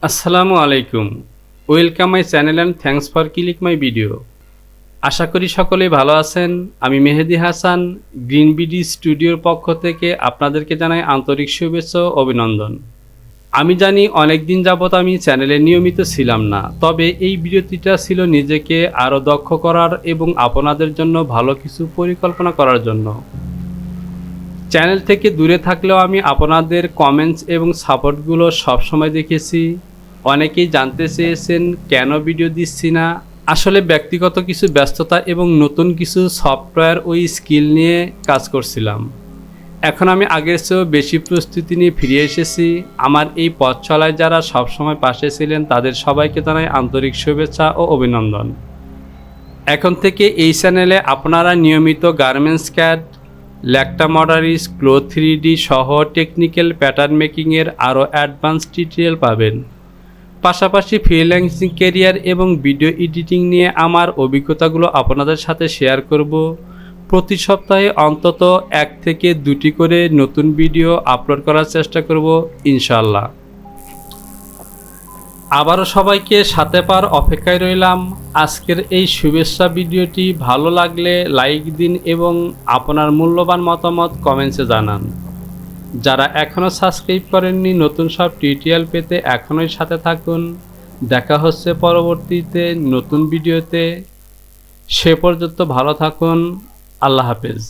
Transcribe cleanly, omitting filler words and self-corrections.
আসসালামু আলাইকুম। Welcome my channel and thanks for click my video. আশা করি সকলেই ভালো আছেন। আমি মেহেদি হাসান, গ্রিন বিডি স্টুডিওর পক্ষ থেকে আপনাদেরকে জানাই আন্তরিক শুভেচ্ছা ও অভিনন্দন। আমি জানি অনেক দিন যাবৎ আমি চ্যানেলে নিয়মিত ছিলাম না, তবে এই বিরতিটা ছিল নিজেকে আরও দক্ষ করার এবং আপনাদের জন্য ভালো কিছু পরিকল্পনা করার জন্য। চ্যানেল থেকে দূরে থাকলেও আমি আপনাদের কমেন্টস এবং সাপোর্টগুলো সবসময় দেখেছি। অনেকেই জানতে চেয়েছেন কেন ভিডিও দিচ্ছি না। আসলে ব্যক্তিগত কিছু ব্যস্ততা এবং নতুন কিছু সফটওয়্যার ওই স্কিল নিয়ে কাজ করছিলাম। এখন আমি আগের চেয়েও বেশি প্রস্তুতি নিয়ে ফিরে এসেছি। আমার এই পথ চলায় যারা সবসময় পাশে ছিলেন তাদের সবাইকে জানাই আন্তরিক শুভেচ্ছা ও অভিনন্দন। এখন থেকে এই চ্যানেলে আপনারা নিয়মিত গার্মেন্টস ক্যাড, ল্যাকটা মডারিস, ক্লোথ 3D সহ টেকনিক্যাল প্যাটার্ন মেকিংয়ের আরও অ্যাডভান্স টিউটোরিয়াল পাবেন। পাশাপাশি ফ্রিল্যান্সিং ক্যারিয়ার এবং ভিডিও এডিটিং নিয়ে আমার অভিজ্ঞতাগুলো আপনাদের সাথে শেয়ার করব। প্রতি সপ্তাহে অন্তত 1 থেকে 2টি করে নতুন ভিডিও আপলোড করার চেষ্টা করব ইনশাআল্লাহ। আবারও সবাইকে সাথে পাওয়ার অপেক্ষায় রইলাম। আজকের এই শুভেচ্ছা ভিডিওটি ভালো লাগলে লাইক দিন এবং আপনার মূল্যবান মতামত কমেন্টসে জানান। যারা এখনও সাবস্ক্রাইব করেননি নতুন সব টিউটোরিয়াল পেতে এখনই সাথে থাকুন। দেখা হচ্ছে পরবর্তীতে নতুন ভিডিওতে। সে পর্যন্ত ভালো থাকুন। আল্লাহ হাফেজ।